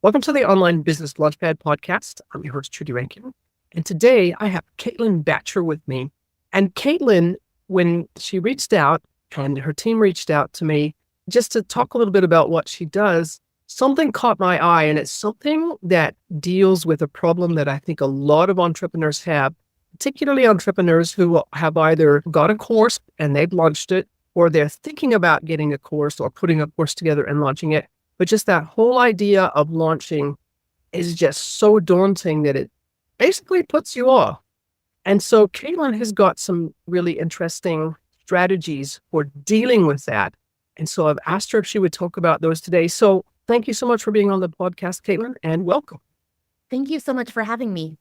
Welcome to the Online Business Launchpad podcast. I'm your host, Trudy Rankin. And today I have Caitlin Bacher with me. And Caitlin, when she reached out and her team reached out to me just to talk a little bit about what she does, something caught my eye. And it's something that deals with a problem that I think a lot of entrepreneurs have, particularly entrepreneurs who have either got a course and they've launched it, or they're thinking about getting a course or putting a course together and launching it. But just that whole idea of launching is just so daunting that it basically puts you off. And so Caitlin has got some really interesting strategies for dealing with that. And so I've asked her if she would talk about those today. So thank you so much for being on the podcast, Caitlin, and welcome. Thank you so much for having me.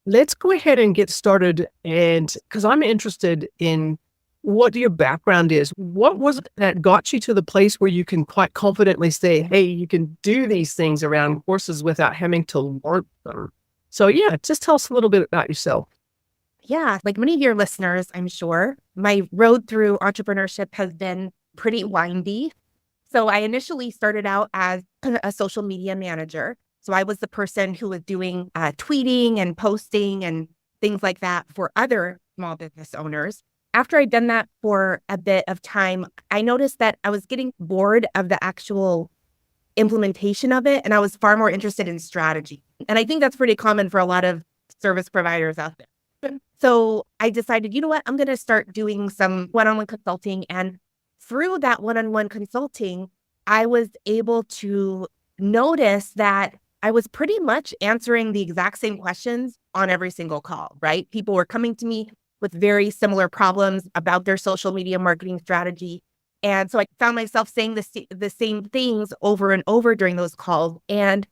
Let's go ahead and get started. And because I'm interested in what your background is. What was it that got you to the place where you can quite confidently say, hey, you can do these things around courses without having to learn them? So yeah, just tell us a little bit about yourself. Yeah, like many of your listeners, I'm sure, my road through entrepreneurship has been pretty windy. So I initially started out as a social media manager. So I was the person who was doing tweeting and posting and things like that for other small business owners. After I'd done that for a bit of time, I noticed that I was getting bored of the actual implementation of it, and I was far more interested in strategy. And I think that's pretty common for a lot of service providers out there. So I decided, you know what, I'm going to start doing some one-on-one consulting. And through that one-on-one consulting, I was able to notice that I was pretty much answering the exact same questions on every single call, right? People were coming to me with very similar problems about their social media marketing strategy. And so I found myself saying the same things over and over during those calls. And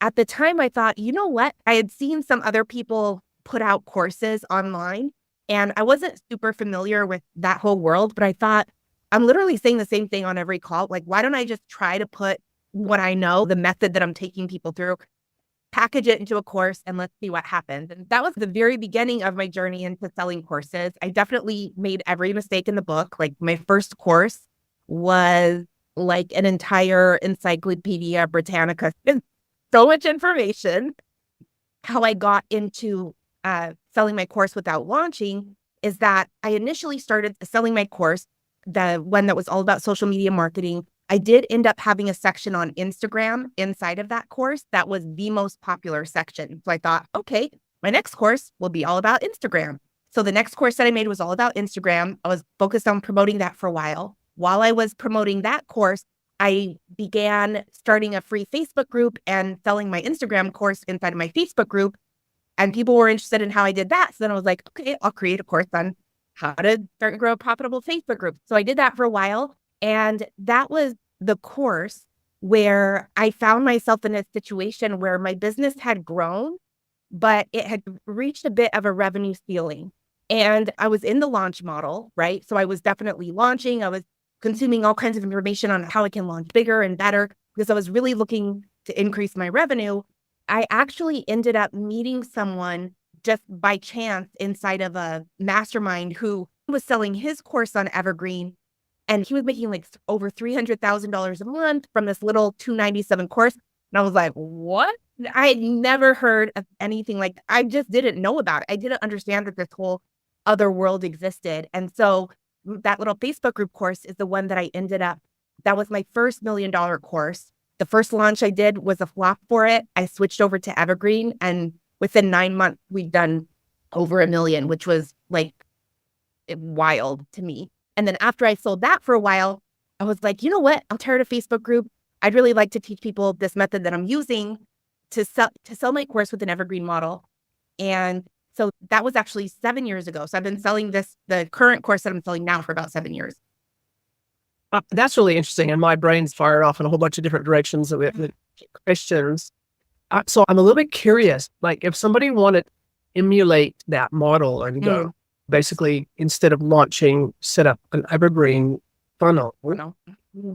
at the time I thought, you know what? I had seen some other people put out courses online and I wasn't super familiar with that whole world, but I thought, I'm literally saying the same thing on every call. Like, why don't I just try to put what I know, the method that I'm taking people through, package it into a course, and let's see what happens. And that was the very beginning of my journey into selling courses. I definitely made every mistake in the book. Like my first course was like an entire Encyclopedia Britannica, so much information. How I got into selling my course without launching is that I initially started selling my course, the one that was all about social media marketing. I did end up having a section on Instagram inside of that course. That was the most popular section. So I thought, okay, my next course will be all about Instagram. So the next course that I made was all about Instagram. I was focused on promoting that for a while. While I was promoting that course, I began starting a free Facebook group and selling my Instagram course inside of my Facebook group. And people were interested in how I did that. So then I was like, okay, I'll create a course on how to start and grow a profitable Facebook group. So I did that for a while. And that was the course where I found myself in a situation where my business had grown, but it had reached a bit of a revenue ceiling. And I was in the launch model, right? So I was definitely launching. I was consuming all kinds of information on how I can launch bigger and better because I was really looking to increase my revenue. I actually ended up meeting someone just by chance inside of a mastermind who was selling his course on Evergreen. And he was making like over $300,000 a month from this little $297 course. And I was like, what? I had never heard of anything like that. I just didn't know about it. I didn't understand that this whole other world existed. And so that little Facebook group course is the one that I ended up, that was my first $1 million course. The first launch I did was a flop for it. I switched over to Evergreen and within 9 months, we'd done over $1 million, which was like wild to me. And then after I sold that for a while, I was like, you know what? I'll start a Facebook group. I'd really like to teach people this method that I'm using to sell my course with an evergreen model. And so that was actually 7 years ago. So I've been selling the current course that I'm selling now for about 7 years. That's really interesting. And my brain's fired off in a whole bunch of different directions with questions. So I'm a little bit curious, like if somebody wanted to emulate that model and go, basically, instead of launching, set up an evergreen funnel.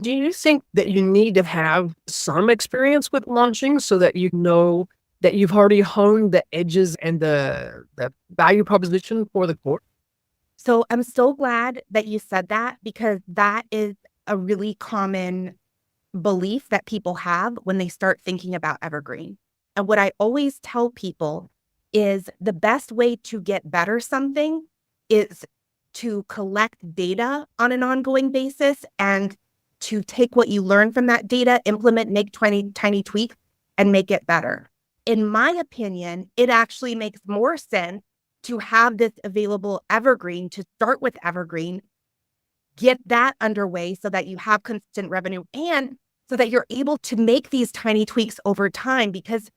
Do you think that you need to have some experience with launching so that you know that you've already honed the edges and the value proposition for the course? So I'm so glad that you said that because that is a really common belief that people have when they start thinking about Evergreen. And what I always tell people is the best way to get better something is to collect data on an ongoing basis and to take what you learn from that data, implement, make tiny tweaks, and make it better. In my opinion, it actually makes more sense to have this available Evergreen, to start with Evergreen, get that underway so that you have consistent revenue and so that you're able to make these tiny tweaks over time. Because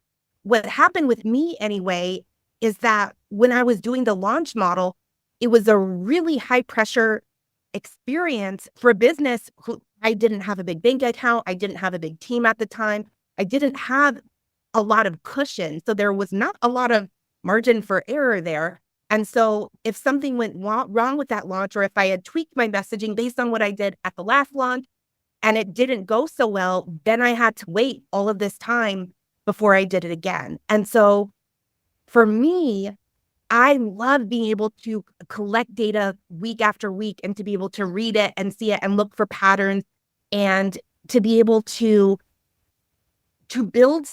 what happened with me anyway is that when I was doing the launch model, it was a really high pressure experience for a business who I didn't have a big bank account. I didn't have a big team at the time. I didn't have a lot of cushion. So there was not a lot of margin for error there. And so if something went wrong with that launch, or if I had tweaked my messaging based on what I did at the last launch and it didn't go so well, then I had to wait all of this time before I did it again. And so for me, I love being able to collect data week after week and to be able to read it and see it and look for patterns and to be able to build,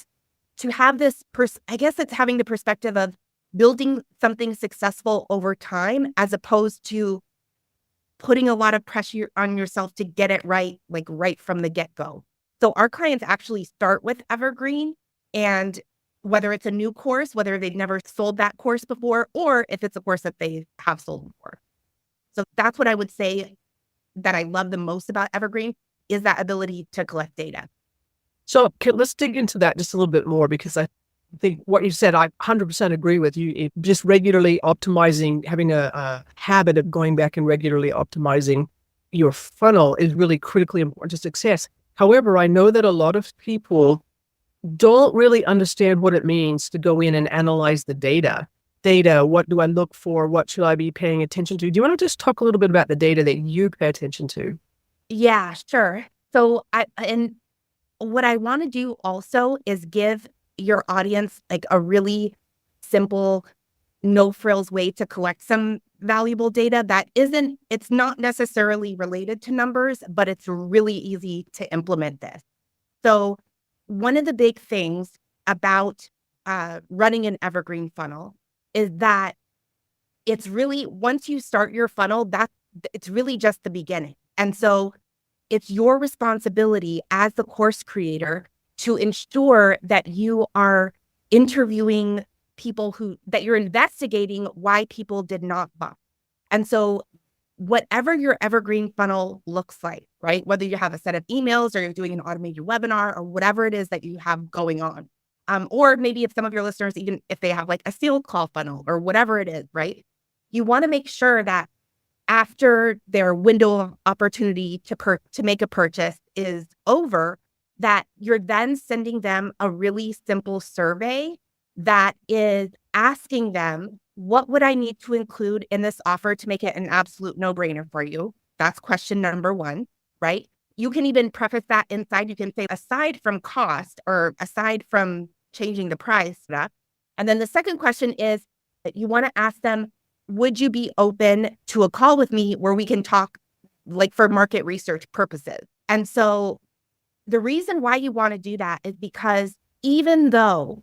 to have this, I guess it's having the perspective of building something successful over time, as opposed to putting a lot of pressure on yourself to get it right, like right from the get-go. So our clients actually start with Evergreen, and whether it's a new course, whether they've never sold that course before, or if it's a course that they have sold before. So that's what I would say that I love the most about Evergreen, is that ability to collect data. So let's dig into that just a little bit more, because I think what you said, I 100% agree with you. Just regularly optimizing, having a habit of going back and regularly optimizing your funnel is really critically important to success. However, I know that a lot of people don't really understand what it means to go in and analyze the data. What do I look for? What should I be paying attention to? Do you want to just talk a little bit about the data that you pay attention to? Yeah, sure. So what I want to do also is give your audience like a really simple, no frills way to collect some valuable data it's not necessarily related to numbers, but it's really easy to implement this. So one of the big things about running an evergreen funnel is that it's really, once you start your funnel, it's really just the beginning. And so it's your responsibility as the course creator to ensure that you are interviewing people that you're investigating why people did not buy. And so whatever your evergreen funnel looks like, right? Whether you have a set of emails or you're doing an automated webinar or whatever it is that you have going on. Or maybe if some of your listeners, even if they have like a sales call funnel or whatever it is, right? You want to make sure that after their window of opportunity to make a purchase is over, that you're then sending them a really simple survey that is asking them, what would I need to include in this offer to make it an absolute no-brainer for you? That's question number one, right? You can even preface that inside. You can say, aside from cost or aside from changing the price. And then the second question is that you want to ask them, would you be open to a call with me where we can talk like for market research purposes? And so the reason why you want to do that is because even though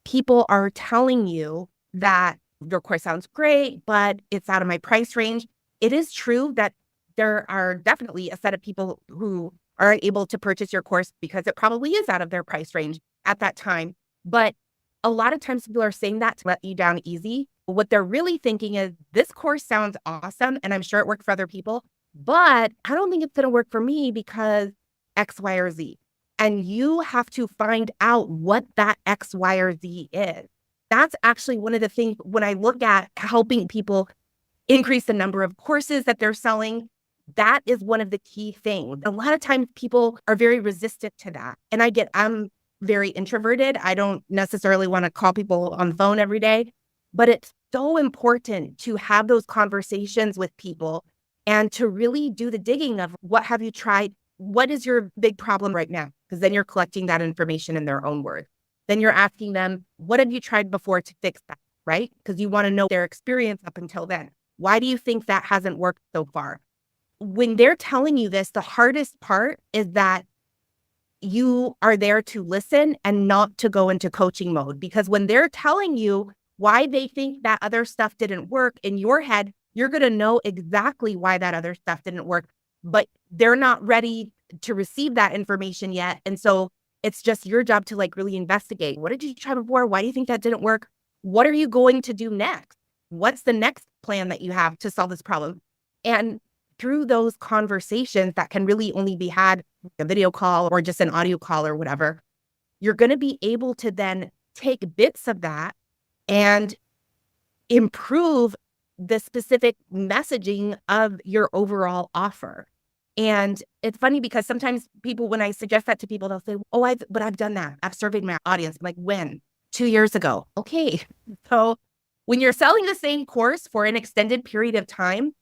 people are telling you that your course sounds great, but it's out of my price range, it is true that there are definitely a set of people who are able to purchase your course because it probably is out of their price range at that time. But a lot of times people are saying that to let you down easy. What they're really thinking is, this course sounds awesome and I'm sure it worked for other people, but I don't think it's going to work for me because X, Y, or Z. And you have to find out what that X, Y, or Z is. That's actually one of the things when I look at helping people increase the number of courses that they're selling, that is one of the key things. A lot of times people are very resistant to that. And I'm very introverted. I don't necessarily want to call people on the phone every day, but it's so important to have those conversations with people and to really do the digging of, what have you tried? What is your big problem right now? Because then you're collecting that information in their own words. Then you're asking them, what have you tried before to fix that, right? Because you want to know their experience up until then. Why do you think that hasn't worked so far? When they're telling you this, the hardest part is that you are there to listen and not to go into coaching mode. Because when they're telling you why they think that other stuff didn't work, in your head, you're going to know exactly why that other stuff didn't work, but they're not ready to receive that information yet. And so it's just your job to like really investigate. What did you try before? Why do you think that didn't work? What are you going to do next? What's the next plan that you have to solve this problem? And through those conversations that can really only be had a video call or just an audio call or whatever, you're going to be able to then take bits of that and improve the specific messaging of your overall offer. And it's funny because sometimes people, when I suggest that to people, they'll say, oh, I've done that. I've surveyed my audience. I'm like, when? 2 years ago. Okay. So when you're selling the same course for an extended period of time,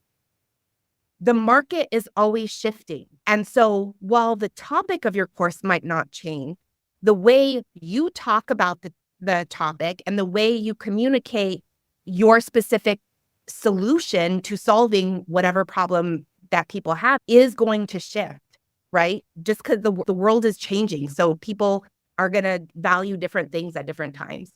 the market is always shifting. And so while the topic of your course might not change, the way you talk about the topic and the way you communicate your specific solution to solving whatever problem that people have is going to shift, right? Just because the world is changing. So people are going to value different things at different times.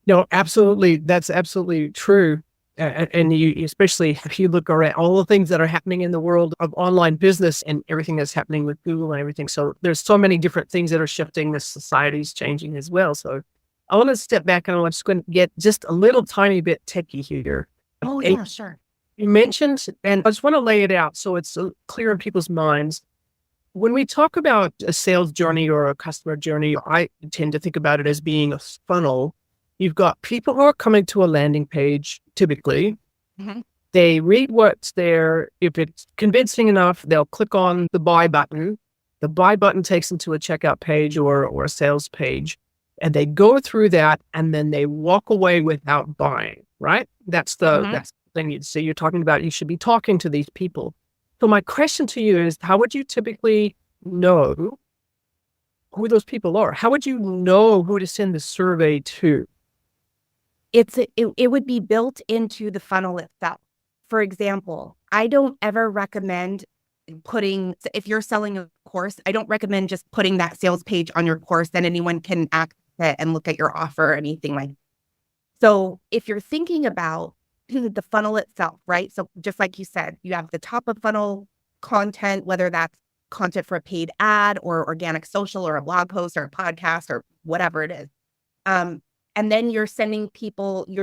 No, absolutely. That's absolutely true. And you, especially if you look around all the things that are happening in the world of online business and everything that's happening with Google and everything. So there's so many different things that are shifting. The society's changing as well. So I want to step back and I'm just going to get just a little tiny bit techie here. Oh, And yeah, sure. you mentioned, and I just want to lay it out so it's clear in people's minds. When we talk about a sales journey or a customer journey, I tend to think about it as being a funnel. You've got people who are coming to a landing page, typically. Mm-hmm. They read what's there. If it's convincing enough, they'll click on the buy button. The buy button takes them to a checkout page or a sales page. And they go through that and then they walk away without buying, right? That's the thing you'd see. You're talking about, you should be talking to these people. So my question to you is, how would you typically know who those people are? How would you know who to send the survey to? It would be built into the funnel itself. For example, I don't ever recommend if you're selling a course, I don't recommend just putting that sales page on your course, then anyone can access it and look at your offer or anything like that. So if you're thinking about the funnel itself, right? So just like you said, you have the top of funnel content, whether that's content for a paid ad or organic social or a blog post or a podcast or whatever it is. And then you're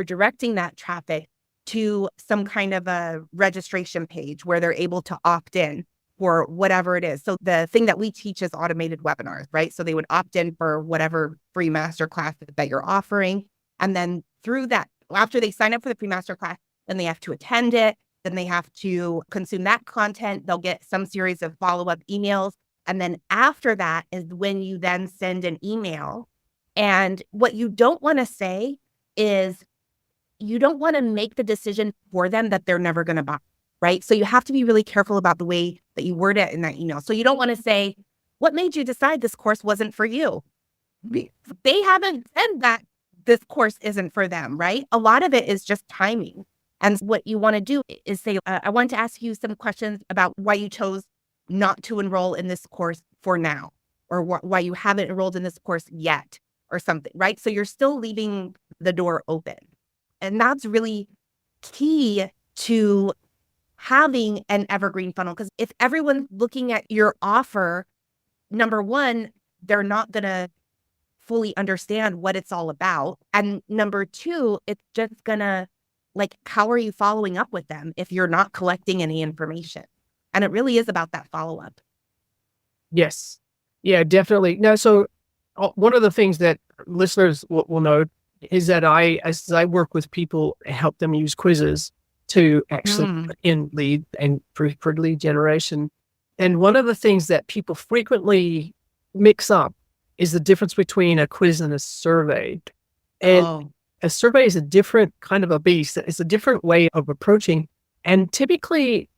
directing that traffic to some kind of a registration page where they're able to opt in for whatever it is. So the thing that we teach is automated webinars, right? So they would opt in for whatever free masterclass that you're offering. And then through that, after they sign up for the free masterclass, then they have to attend it. Then they have to consume that content. They'll get some series of follow-up emails. And then after that is when you then send an email. And what you don't want to say is you don't want to make the decision for them that they're never going to buy, right? So you have to be really careful about the way that you word it in that email. So you don't want to say, what made you decide this course wasn't for you? They haven't said that this course isn't for them, right? A lot of it is just timing. And what you want to do is say, I want to ask you some questions about why you chose not to enroll in this course for now, or why you haven't enrolled in this course yet, or something, right? So you're still leaving the door open. And that's really key to having an evergreen funnel. Because if everyone's looking at your offer, number one, they're not going to fully understand what it's all about. And number two, it's just going to, like, how are you following up with them if you're not collecting any information? And it really is about that follow-up. Yes. Yeah, definitely. No, so one of the things that listeners will know is that as I work with people, help them use quizzes to actually put in lead and for lead generation. And one of the things that people frequently mix up is the difference between a quiz and a survey. And a survey is a different kind of a beast. It's a different way of approaching. And typically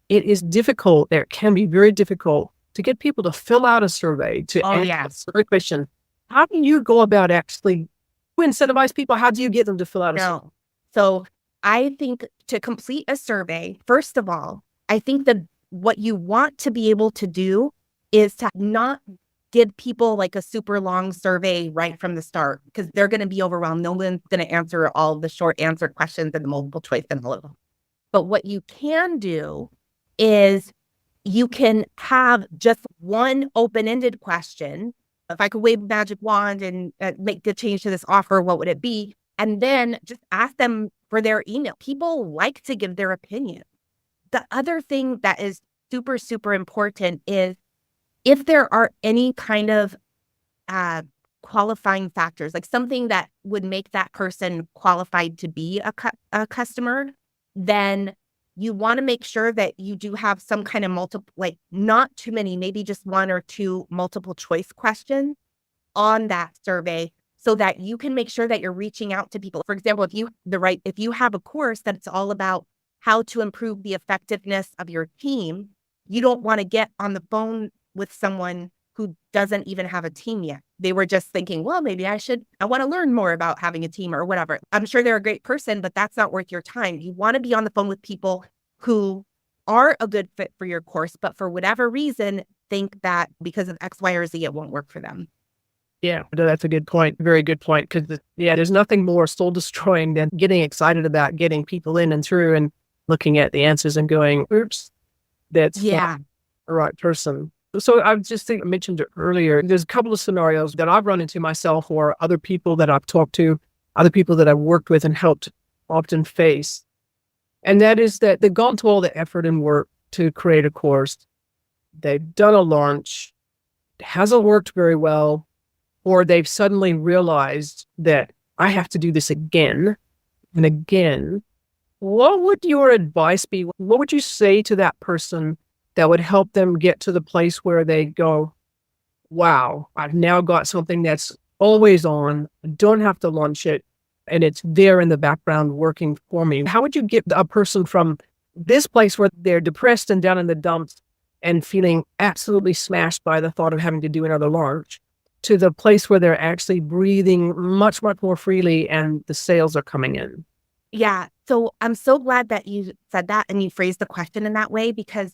it is difficult. There can be very difficult to get people to fill out a survey to answer the question. How do you go about actually incentivize people? How do you get them to fill out a survey? So I think to complete a survey, first of all, I think that what you want to be able to do is to not give people like a super long survey right from the start because they're going to be overwhelmed. No one's going to answer all the short answer questions and the multiple choice and all of them. But what you can do is you can have just one open-ended question. If I could wave a magic wand and make the change to this offer, what would it be? And then just ask them for their email. People like to give their opinion. The other thing that is super, super important is if there are any kind of qualifying factors, like something that would make that person qualified to be a customer, then you want to make sure that you do have some kind of multiple, like not too many, maybe just one or two multiple choice questions on that survey so that you can make sure that you're reaching out to people. For example, if you have a course that's all about how to improve the effectiveness of your team, you don't want to get on the phone with someone who doesn't even have a team yet. They were just thinking, well, maybe I want to learn more about having a team or whatever. I'm sure they're a great person, but that's not worth your time. You want to be on the phone with people who are a good fit for your course, but for whatever reason, think that because of X, Y, or Z, it won't work for them. Yeah, that's a good point. Very good point. Because there's nothing more soul destroying than getting excited about getting people in and through and looking at the answers and going, oops, that's not the right person. So I mentioned earlier, there's a couple of scenarios that I've run into myself or other people that I've talked to, other people that I've worked with and helped often face. And that is that they've gone to all the effort and work to create a course. They've done a launch. It hasn't worked very well. Or they've suddenly realized that I have to do this again and again. What would your advice be? What would you say to that person that would help them get to the place where they go, wow, I've now got something that's always on. I don't have to launch it. And it's there in the background working for me. How would you get a person from this place where they're depressed and down in the dumps and feeling absolutely smashed by the thought of having to do another launch to the place where they're actually breathing much, much more freely and the sales are coming in? Yeah. So I'm so glad that you said that and you phrased the question in that way, because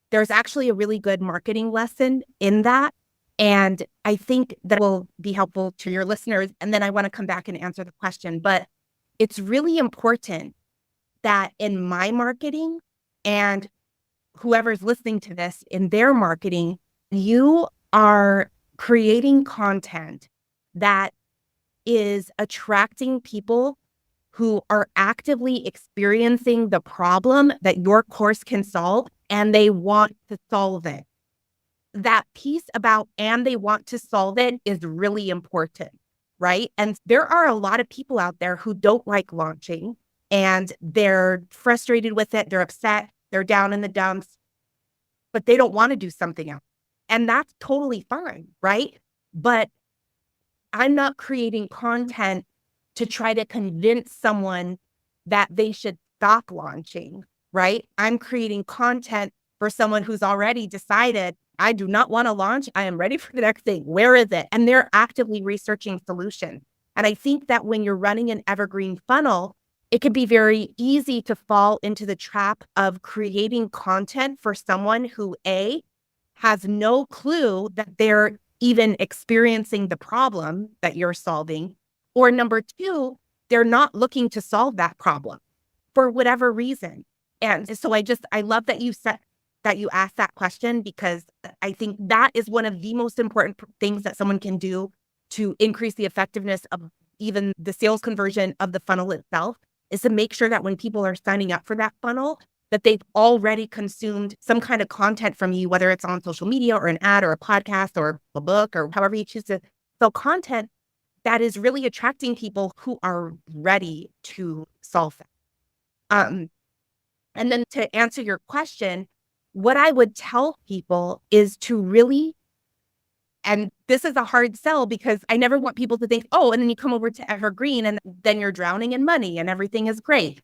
there's actually a really good marketing lesson in that. And I think that will be helpful to your listeners. And then I want to come back and answer the question. But it's really important that in my marketing and whoever's listening to this in their marketing, you are creating content that is attracting people who are actively experiencing the problem that your course can solve, and they want to solve it. That piece about, and they want to solve it, is really important, right? And there are a lot of people out there who don't like launching and they're frustrated with it. They're upset. They're down in the dumps, but they don't want to do something else. And that's totally fine, right? But I'm not creating content to try to convince someone that they should stop launching, right? I'm creating content for someone who's already decided, I do not want to launch. I am ready for the next thing. Where is it? And they're actively researching solutions. And I think that when you're running an evergreen funnel, it can be very easy to fall into the trap of creating content for someone who, A, has no clue that they're even experiencing the problem that you're solving, or number two, they're not looking to solve that problem for whatever reason. And so I love that you asked that question, because I think that is one of the most important things that someone can do to increase the effectiveness of even the sales conversion of the funnel itself, is to make sure that when people are signing up for that funnel, that they've already consumed some kind of content from you, whether it's on social media or an ad or a podcast or a book or however you choose to sell content that is really attracting people who are ready to solve that. And then to answer your question, what I would tell people is to really, and this is a hard sell because I never want people to think, oh, and then you come over to Evergreen and then you're drowning in money and everything is great.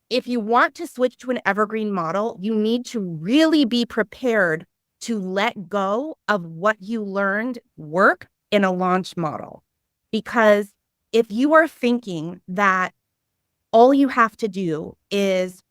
If you want to switch to an evergreen model, you need to really be prepared to let go of what you learned work in a launch model. Because if you are thinking that all you have to do is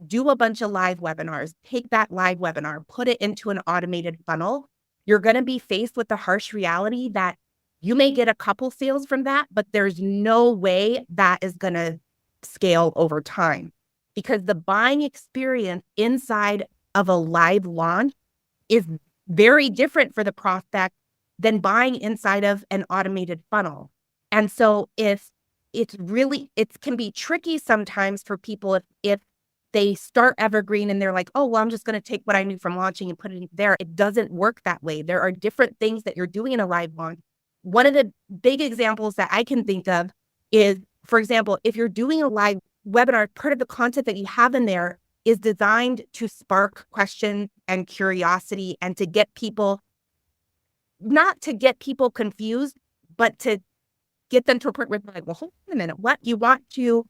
do a bunch of live webinars, take that live webinar, put it into an automated funnel, you're going to be faced with the harsh reality that you may get a couple sales from that, but there's no way that is going to scale over time, because the buying experience inside of a live launch is very different for the prospect than buying inside of an automated funnel. And so it can be tricky sometimes for people if they start Evergreen and they're like, oh, well, I'm just going to take what I knew from launching and put it there. It doesn't work that way. There are different things that you're doing in a live launch. One of the big examples that I can think of is, for example, if you're doing a live webinar, part of the content that you have in there is designed to spark questions and curiosity and to get people, not to get people confused, but to get them to a point where they're like, well, hold on a minute, what? You want to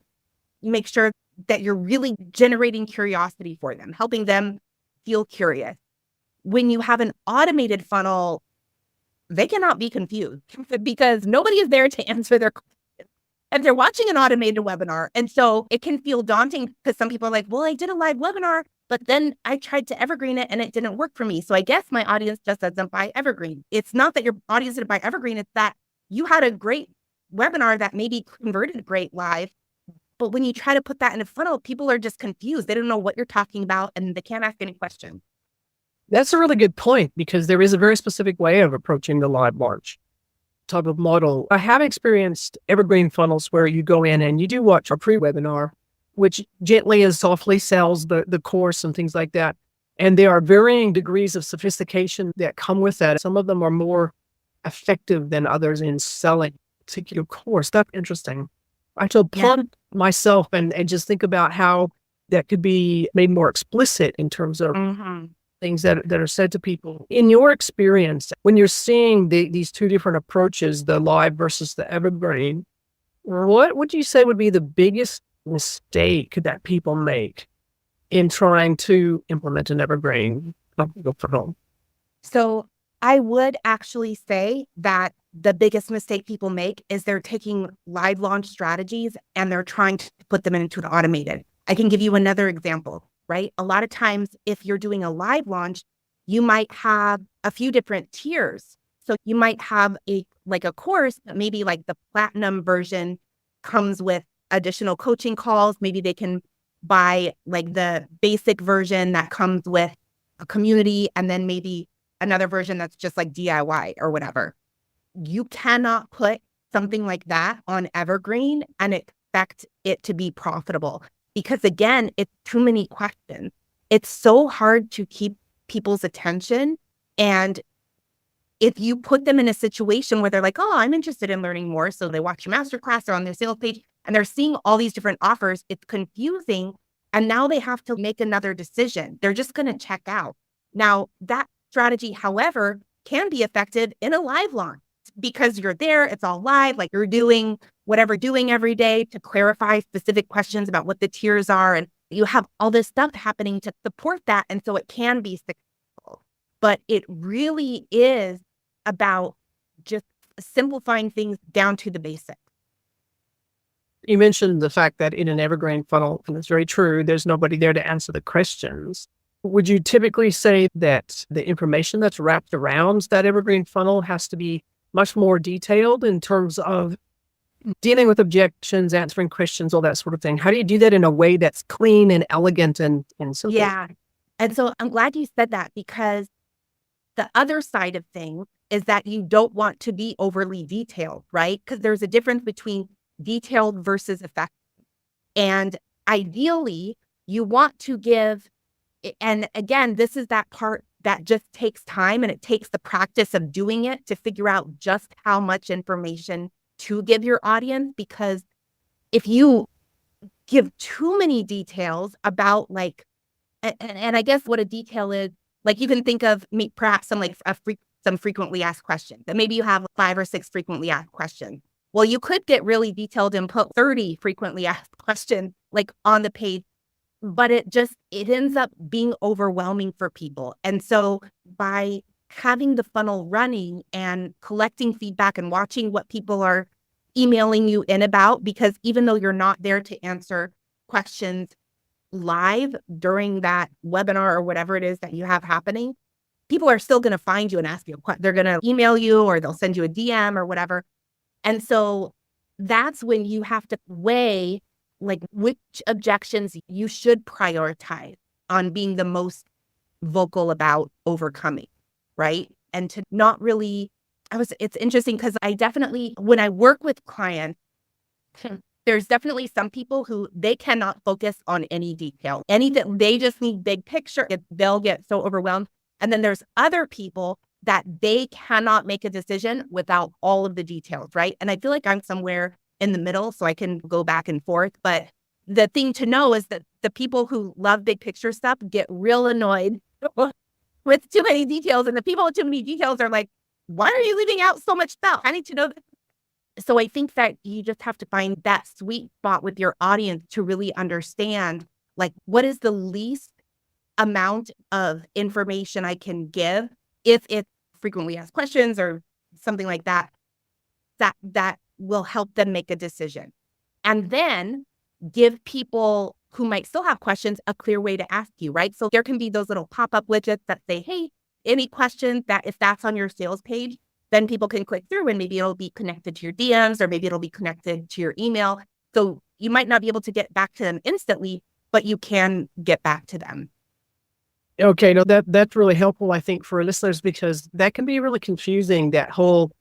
make sure that you're really generating curiosity for them, helping them feel curious. When you have an automated funnel, they cannot be confused because nobody is there to answer their questions. And they're watching an automated webinar. And so it can feel daunting because some people are like, well, I did a live webinar, but then I tried to evergreen it and it didn't work for me. So I guess my audience just doesn't buy Evergreen. It's not that your audience didn't buy Evergreen. It's that you had a great webinar that maybe converted great live. But when you try to put that in a funnel, people are just confused. They don't know what you're talking about and they can't ask any questions. That's a really good point, because there is a very specific way of approaching the live launch type of model. I have experienced evergreen funnels where you go in and you do watch a pre-webinar, which gently and softly sells the course and things like that. And there are varying degrees of sophistication that come with that. Some of them are more effective than others in selling a particular course. That's interesting. I should plug myself and just think about how that could be made more explicit in terms of things that are said to people. In your experience, when you're seeing these two different approaches, the live versus the evergreen, what would you say would be the biggest mistake that people make in trying to implement an evergreen? So I would actually say that the biggest mistake people make is they're taking live launch strategies and they're trying to put them into an automated. I can give you another example, right? A lot of times, if you're doing a live launch, you might have a few different tiers. So you might have a course, maybe like the platinum version comes with additional coaching calls. Maybe they can buy like the basic version that comes with a community, and then maybe another version that's just like DIY or whatever. You cannot put something like that on Evergreen and expect it to be profitable, because again, it's too many questions. It's so hard to keep people's attention. And if you put them in a situation where they're like, oh, I'm interested in learning more, so they watch your masterclass or on their sales page and they're seeing all these different offers, it's confusing. And now they have to make another decision. They're just going to check out. Now, that strategy, however, can be effective in a live launch because you're there, it's all live, like you're doing whatever doing every day to clarify specific questions about what the tiers are. And you have all this stuff happening to support that. And so it can be successful. But it really is about just simplifying things down to the basics. You mentioned the fact that in an evergreen funnel, and it's very true, there's nobody there to answer the questions. Would you typically say that the information that's wrapped around that evergreen funnel has to be much more detailed in terms of dealing with objections, answering questions, all that sort of thing? How do you do that in a way that's clean and elegant and simple? Yeah. And so I'm glad you said that, because the other side of things is that you don't want to be overly detailed, right? Because there's a difference between detailed versus effective. And ideally, you want to give, and again, this is that part that just takes time, and it takes the practice of doing it to figure out just how much information to give your audience. Because if you give too many details about and I guess what a detail is, like you can think of perhaps some frequently asked questions, that maybe you have 5 or 6 frequently asked questions. Well, you could get really detailed and put 30 frequently asked questions like on the page, but it ends up being overwhelming for people. And so by having the funnel running and collecting feedback and watching what people are emailing you in about, because even though you're not there to answer questions live during that webinar or whatever it is that you have happening, people are still going to find you and ask you a question. They're going to email you or they'll send you a DM or whatever. And so that's when you have to weigh like which objections you should prioritize on being the most vocal about overcoming, right? And to not really, it's interesting because I definitely, when I work with clients, there's definitely some people who they cannot focus on any detail. Anything, they just need big picture. They'll get so overwhelmed. And then there's other people that they cannot make a decision without all of the details, right? And I feel like I'm somewhere in the middle, so I can go back and forth. But the thing to know is that the people who love big picture stuff get real annoyed with too many details. And the people with too many details are like, why are you leaving out so much stuff? I need to know this. So I think that you just have to find that sweet spot with your audience to really understand, like, what is the least amount of information I can give if it's frequently asked questions or something like that, that will help them make a decision. And then give people who might still have questions a clear way to ask you, right? So there can be those little pop-up widgets that say, hey, any questions, that if that's on your sales page, then people can click through and maybe it'll be connected to your DMs or maybe it'll be connected to your email. So you might not be able to get back to them instantly, but you can get back to them. Okay, no, that's really helpful, I think, for listeners, because that can be really confusing, that whole,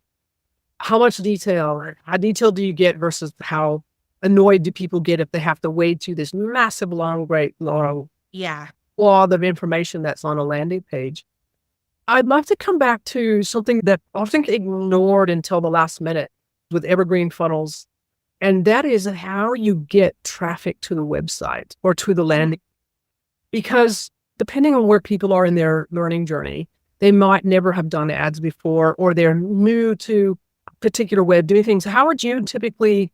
how much detail, or how detailed do you get versus how annoyed do people get if they have to wade through this massive, long Yeah. wad of information that's on a landing page. I'd love to come back to something that often gets ignored until the last minute with Evergreen funnels, and that is how you get traffic to the website or to the landing. Because depending on where people are in their learning journey, they might never have done ads before, or they're new to a particular way of doing things. How would you typically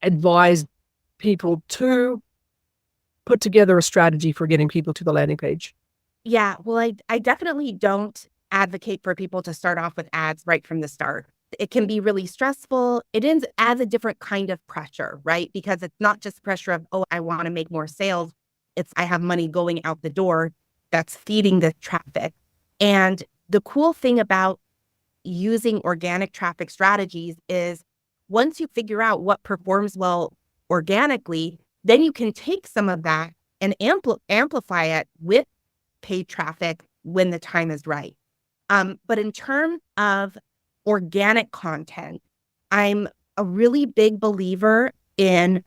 advise people to put together a strategy for getting people to the landing page? Yeah, well, I definitely don't advocate for people to start off with ads right from the start. It can be really stressful. It adds a different kind of pressure, right? Because it's not just pressure of, oh, I want to make more sales. It's, I have money going out the door that's feeding the traffic. And the cool thing about using organic traffic strategies is once you figure out what performs well organically, then you can take some of that and amplify it with paid traffic when the time is right. But in terms of organic content, I'm a really big believer in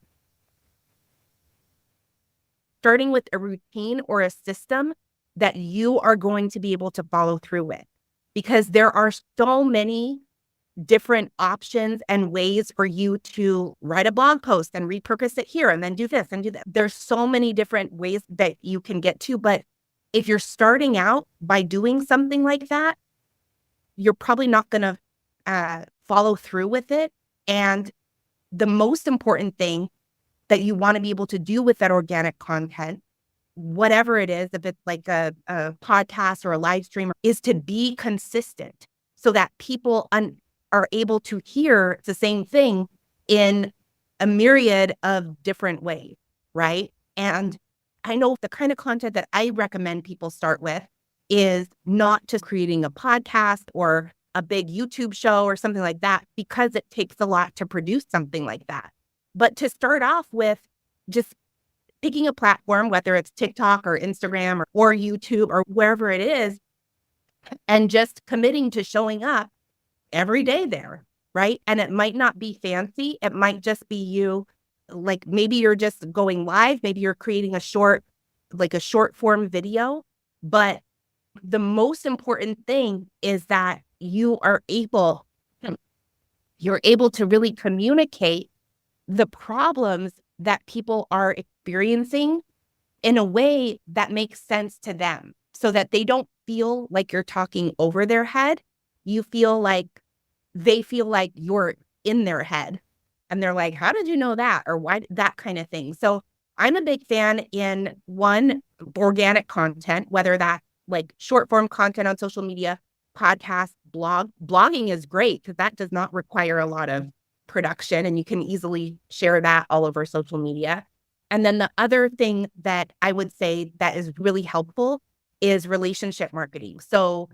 starting with a routine or a system that you are going to be able to follow through with, because there are so many different options and ways for you to write a blog post and repurpose it here and then do this and do that. There's so many different ways that you can get to, but if you're starting out by doing something like that, you're probably not going to follow through with it. And the most important thing that you want to be able to do with that organic content, whatever it is, if it's like a podcast or a live stream, is to be consistent so that people are able to hear the same thing in a myriad of different ways, right? And I know the kind of content that I recommend people start with is not just creating a podcast or a big YouTube show or something like that, because it takes a lot to produce something like that. But to start off with just picking a platform, whether it's TikTok or Instagram or YouTube or wherever it is, and just committing to showing up every day there, right? And it might not be fancy. It might just be you, like maybe you're just going live, maybe you're creating a short form video. But the most important thing is that you're able to really communicate the problems that people are experiencing in a way that makes sense to them, so that they don't feel like you're talking over their head. You feel like they feel like you're in their head and they're like, how did you know that? Or why, that kind of thing. So I'm a big fan in organic content, whether that's like short form content on social media, podcast, blogging is great because that does not require a lot of production and you can easily share that all over social media. And then the other thing that I would say that is really helpful is relationship marketing. So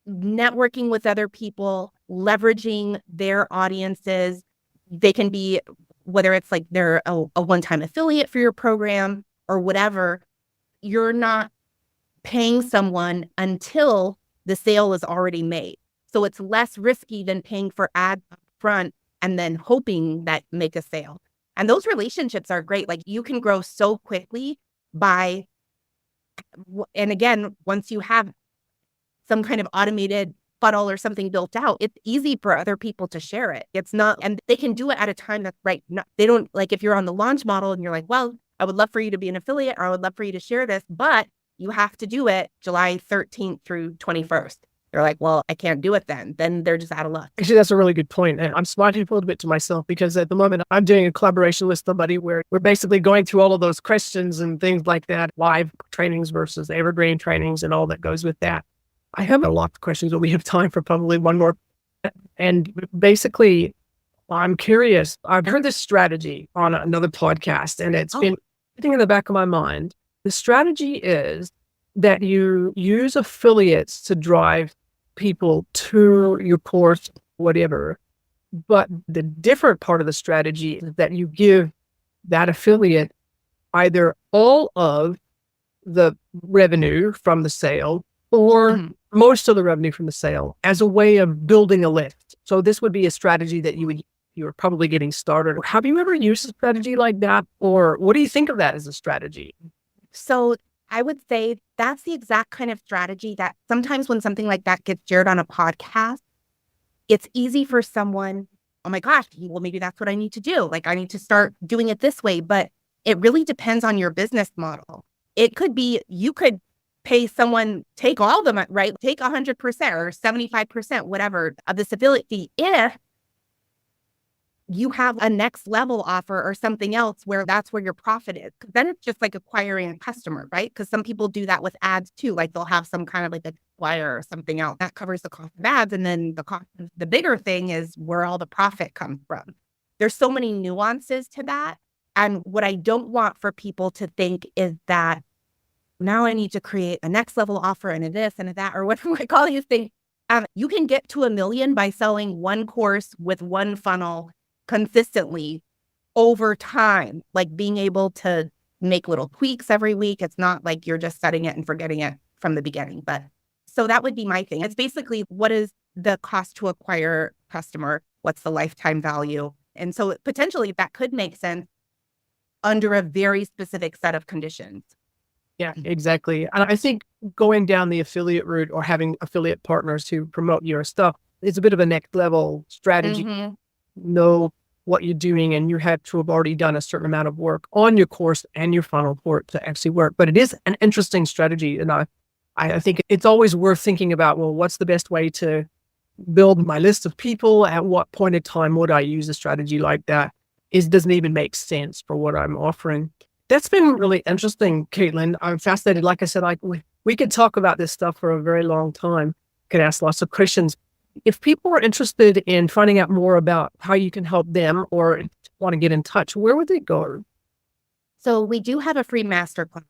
networking with other people, leveraging their audiences. They can be, whether it's like they're a one-time affiliate for your program or whatever, you're not paying someone until the sale is already made. So it's less risky than paying for ads up front and then hoping that make a sale. And those relationships are great. Like you can grow so quickly by, and again, once you have some kind of automated funnel or something built out, it's easy for other people to share it. It's not, and they can do it at a time that's right. They don't, like if you're on the launch model and you're like, well, I would love for you to be an affiliate, or I would love for you to share this, but you have to do it July 13th through 21st. They're like, well, I can't do it then. Then they're just out of luck. Actually, that's a really good point. And I'm smiling a little bit to myself because at the moment I'm doing a collaboration with somebody where we're basically going through all of those questions and things like that, live trainings versus evergreen trainings and all that goes with that. I have a lot of questions, but we have time for probably one more. And basically, I'm curious. I've heard this strategy on another podcast, and it's been sitting in the back of my mind. The strategy is that you use affiliates to drive people to your course, whatever. But the different part of the strategy is that you give that affiliate either all of the revenue from the sale or most of the revenue from the sale as a way of building a list. So this would be a strategy that you're probably getting started. Have you ever used a strategy like that? Or what do you think of that as a strategy? So I would say that's the exact kind of strategy that sometimes when something like that gets shared on a podcast, it's easy for someone, oh my gosh, well, maybe that's what I need to do. Like I need to start doing it this way, but it really depends on your business model. It could be, you could pay someone, take all the money, right? Take 100% or 75%, whatever, of this affiliate fee if you have a next level offer or something else where that's where your profit is. Because then it's just like acquiring a customer, right? Because some people do that with ads too. Like they'll have some kind of like a flyer or something else that covers the cost of ads. And then the bigger thing is where all the profit comes from. There's so many nuances to that. And what I don't want for people to think is that now I need to create a next level offer and a this and a that, or what I call these things. You can get to $1 million by selling one course with one funnel consistently over time, like being able to make little tweaks every week. It's not like you're just setting it and forgetting it from the beginning. But so that would be my thing. It's basically, what is the cost to acquire customer? What's the lifetime value? And so potentially that could make sense under a very specific set of conditions. Yeah, exactly. And I think going down the affiliate route or having affiliate partners who promote your stuff is a bit of a next level strategy. Know what you're doing, and you have to have already done a certain amount of work on your course and your funnel for it to actually work. But it is an interesting strategy. And I think it's always worth thinking about, well, what's the best way to build my list of people? At what point in time would I use a strategy like that? Doesn't even make sense for what I'm offering. That's been really interesting, Caitlin. I'm fascinated. Like I said, we could talk about this stuff for a very long time. Could ask lots of questions. If people are interested in finding out more about how you can help them or want to get in touch, where would they go? So we do have a free masterclass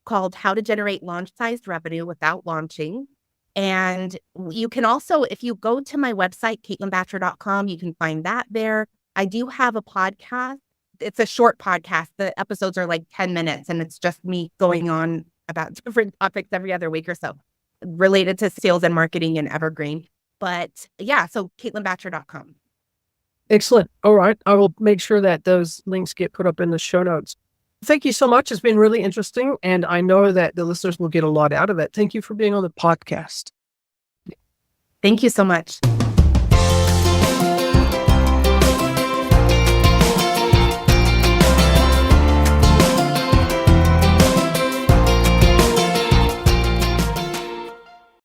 called How to Generate Launch-Sized Revenue Without Launching. And you can also, if you go to my website, CaitlinBacher.com, you can find that there. I do have a podcast. It's a short podcast. The episodes are like 10 minutes, and it's just me going on about different topics every other week or so related to sales and marketing and Evergreen. But yeah, so CaitlinBacher.com. Excellent. All right. I will make sure that those links get put up in the show notes. Thank you so much. It's been really interesting, and I know that the listeners will get a lot out of it. Thank you for being on the podcast. Thank you so much.